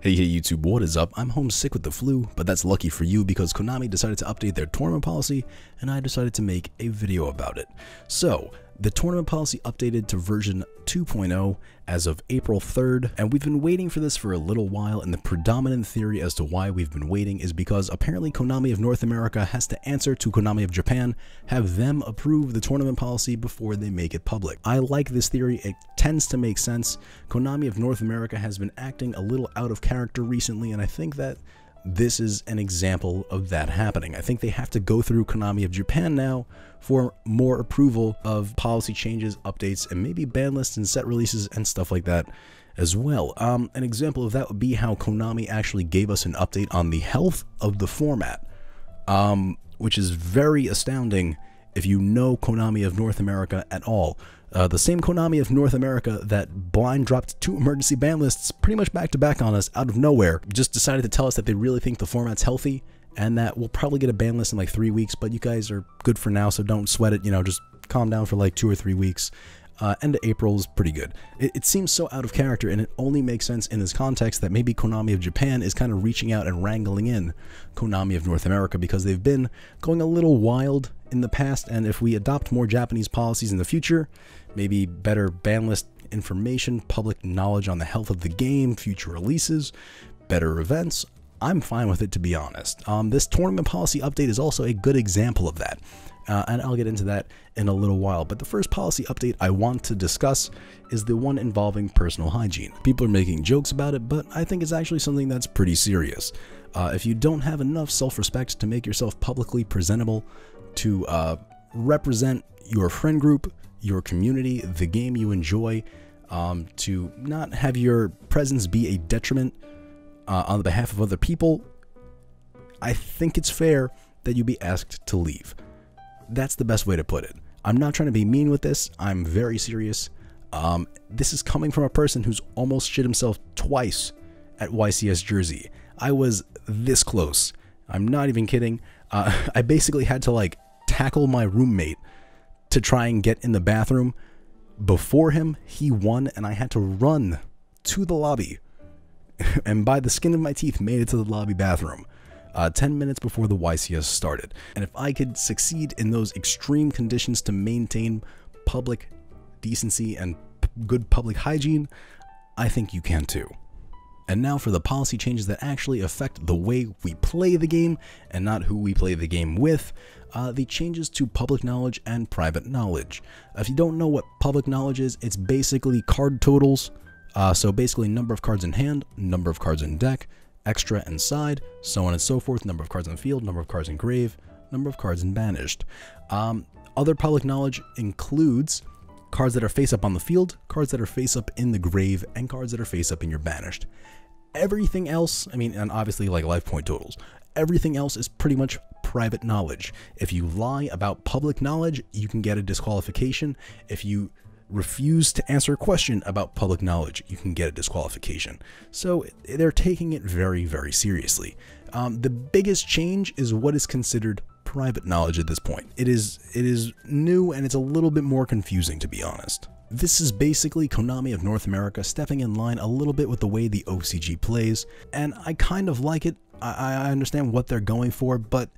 Hey YouTube, what is up? I'm homesick with the flu, but that's lucky for you because Konami decided to update their tournament policy and I decided to make a video about it. So, the tournament policy updated to version 2.0 as of April 3rd, and we've been waiting for this for a little while, and the predominant theory as to why we've been waiting is because apparently Konami of North America has to answer to Konami of Japan, have them approve the tournament policy before they make it public. I like this theory, it tends to make sense. Konami of North America has been acting a little out of character recently, and I think that this is an example of that happening. I think they have to go through Konami of Japan now for more approval of policy changes, updates, and maybe ban lists and set releases and stuff like that as well. An example of that would be how Konami actually gave us an update on the health of the format, which is very astounding if you know Konami of North America at all. The same Konami of North America that blind dropped 2 emergency ban lists pretty much back to back on us out of nowhere, just decided to tell us that they really think the format's healthy and that we'll probably get a ban list in like 3 weeks, but you guys are good for now, so don't sweat it, you know, just calm down for like 2 or 3 weeks. End of April is pretty good. It seems so out of character, and it only makes sense in this context that maybe Konami of Japan is kind of reaching out and wrangling in Konami of North America because they've been going a little wild in the past, and if we adopt more Japanese policies in the future, maybe better ban list information, public knowledge on the health of the game, future releases, better events, I'm fine with it, to be honest. This tournament policy update is also a good example of that. And I'll get into that in a little while. But the first policy update I want to discuss is the one involving personal hygiene. People are making jokes about it, but I think it's actually something that's pretty serious. If you don't have enough self-respect to make yourself publicly presentable, to represent your friend group, your community, the game you enjoy, to not have your presence be a detriment on the behalf of other people, I think it's fair that you be asked to leave. That's the best way to put it. I'm not trying to be mean with this. I'm very serious. This is coming from a person who's almost shit himself twice at YCS Jersey. I was this close. I'm not even kidding. I basically had to like tackle my roommate to try and get in the bathroom before him. He won, and I had to run to the lobby and by the skin of my teeth made it to the lobby bathroom 10 minutes before the YCS started. And if I could succeed in those extreme conditions to maintain public decency and good public hygiene, I think you can too. And now for the policy changes that actually affect the way we play the game and not who we play the game with. The changes to public knowledge and private knowledge. If you don't know what public knowledge is, it's basically card totals. So basically number of cards in hand, number of cards in deck, extra and side, so on and so forth, number of cards on field, number of cards in grave, number of cards in banished. Other public knowledge includes cards that are face up on the field, cards that are face up in the grave, and cards that are face up in your banished. Everything else, I mean, and obviously like life point totals, everything else is pretty much private knowledge. If you lie about public knowledge, you can get a disqualification. If you refuse to answer a question about public knowledge, you can get a disqualification. So they're taking it very, very seriously. The biggest change is what is considered private knowledge at this point. It is new, and it's a little bit more confusing, to be honest. This is basically Konami of North America stepping in line a little bit with the way the OCG plays, and I kind of like it. I understand what they're going for, but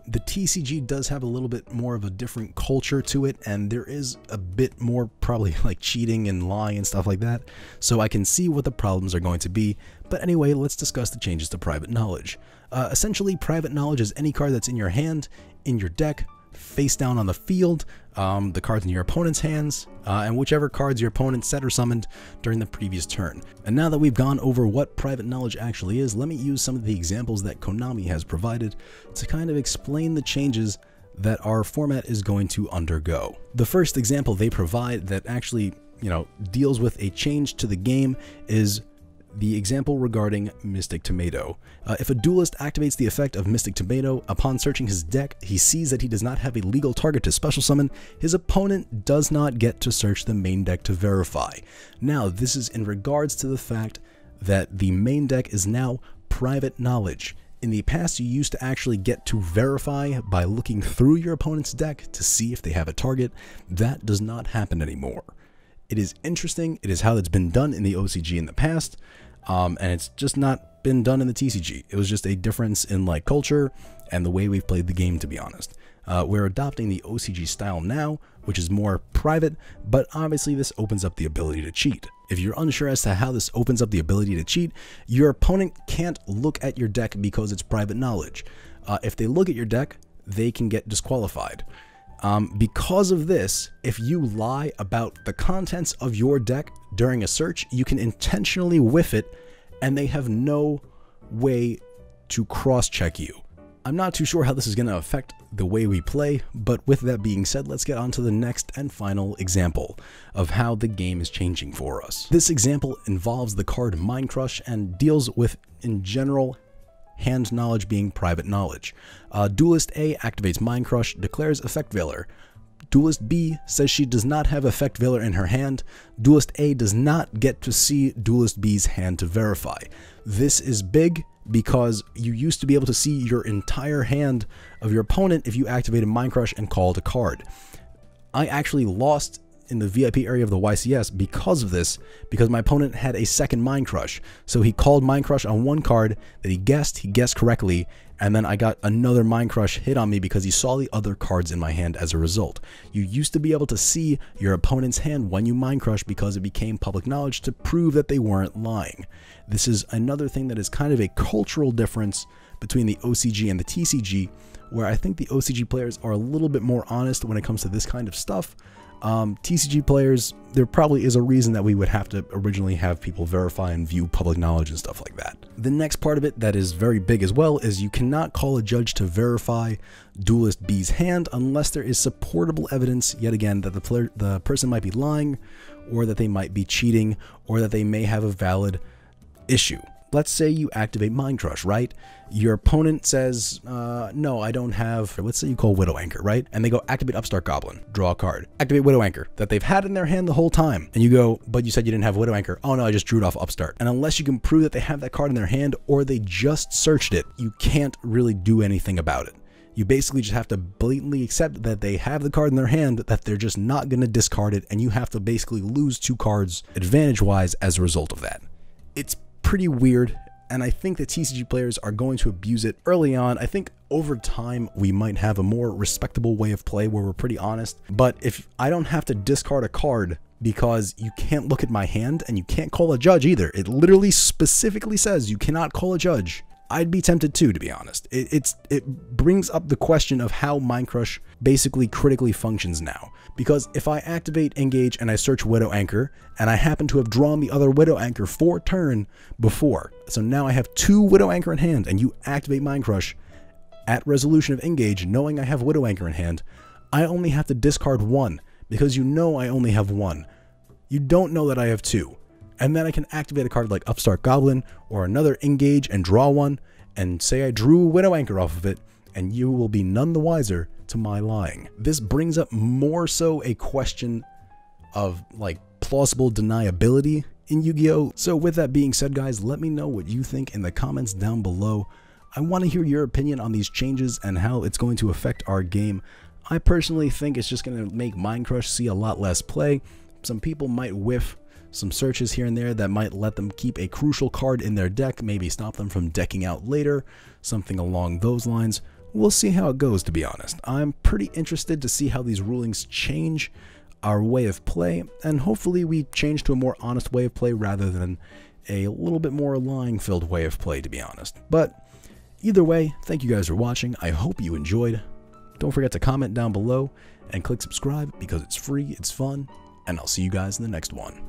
the TCG does have a little bit more of a different culture to it, and there is a bit more probably like cheating and lying and stuff like that, so I can see what the problems are going to be. But anyway, let's discuss the changes to private knowledge. Essentially, private knowledge is any card that's in your hand, in your deck, face down on the field, the cards in your opponent's hands, and whichever cards your opponent set or summoned during the previous turn. And now that we've gone over what private knowledge actually is, let me use some of the examples that Konami has provided to kind of explain the changes that our format is going to undergo. The first example they provide that actually, deals with a change to the game is the example regarding Mystic Tomato. If a duelist activates the effect of Mystic Tomato, upon searching his deck, he sees that he does not have a legal target to special summon, his opponent does not get to search the main deck to verify. Now, this is in regards to the fact that the main deck is now private knowledge. In the past, you used to actually get to verify by looking through your opponent's deck to see if they have a target. That does not happen anymore. It is interesting. It is how it's been done in the OCG in the past. And it's just not been done in the TCG. It was just a difference in like culture and the way we've played the game, to be honest. We're adopting the OCG style now, which is more private, but obviously this opens up the ability to cheat. If you're unsure as to how this opens up the ability to cheat, your opponent can't look at your deck because it's private knowledge. If they look at your deck, they can get disqualified. Because of this, if you lie about the contents of your deck during a search, you can intentionally whiff it, and they have no way to cross-check you. I'm not too sure how this is going to affect the way we play, but with that being said, let's get on to the next and final example of how the game is changing for us. This example involves the card Mind Crush and deals with, in general, hand knowledge being private knowledge. Duelist A activates Mind Crush, declares Effect Veiler. Duelist B says she does not have Effect Veiler in her hand. Duelist A does not get to see Duelist B's hand to verify. This is big because you used to be able to see your entire hand of your opponent if you activated Mind Crush and called a card. I actually lost in the VIP area of the YCS because of this, because my opponent had a second Mind Crush. So he called Mind Crush on one card that he guessed correctly, and then I got another Mind Crush hit on me because he saw the other cards in my hand as a result. You used to be able to see your opponent's hand when you Mind Crush because it became public knowledge to prove that they weren't lying. This is another thing that is kind of a cultural difference between the OCG and the TCG, where I think the OCG players are a little bit more honest when it comes to this kind of stuff. TCG players, there probably is a reason that we would have to originally have people verify and view public knowledge and stuff like that. The next part of it that is very big as well is you cannot call a judge to verify Duelist B's hand unless there is supportable evidence, yet again, that the person might be lying, or that they might be cheating, or that they may have a valid issue. Let's say you activate Mind Crush, right? Your opponent says, no, I don't have, let's say you call Widow Anchor, right? And they go activate Upstart Goblin, draw a card. Activate Widow Anchor that they've had in their hand the whole time. And you go, but you said you didn't have Widow Anchor. Oh no, I just drew it off Upstart. And unless you can prove that they have that card in their hand or they just searched it, you can't really do anything about it. You basically just have to blatantly accept that they have the card in their hand, that they're just not going to discard it, and you have to basically lose 2 cards advantage-wise as a result of that. It's pretty weird, and I think the TCG players are going to abuse it early on. I think over time we might have a more respectable way of play where we're pretty honest, but if I don't have to discard a card because you can't look at my hand and you can't call a judge either, it literally specifically says you cannot call a judge, I'd be tempted to be honest. It brings up the question of how Mind Crush basically critically functions now. Because if I activate Engage and I search Widow Anchor, and I happen to have drawn the other Widow Anchor for turn before, so now I have 2 Widow Anchor in hand, and you activate Mind Crush at resolution of Engage, knowing I have Widow Anchor in hand, I only have to discard 1, because you know I only have 1. You don't know that I have 2. And then I can activate a card like Upstart Goblin or another Engage and draw 1 and say I drew Widow Anchor off of it, and you will be none the wiser to my lying. This brings up more so a question of like plausible deniability in Yu-Gi-Oh! So with that being said, guys, let me know what you think in the comments down below. I want to hear your opinion on these changes and how it's going to affect our game. I personally think it's just going to make Mind Crush see a lot less play. Some people might whiff some searches here and there that might let them keep a crucial card in their deck, maybe stop them from decking out later, something along those lines. We'll see how it goes, to be honest. I'm pretty interested to see how these rulings change our way of play, and hopefully we change to a more honest way of play rather than a little bit more lying-filled way of play, to be honest. But either way, thank you guys for watching. I hope you enjoyed. Don't forget to comment down below and click subscribe because it's free, it's fun, and I'll see you guys in the next one.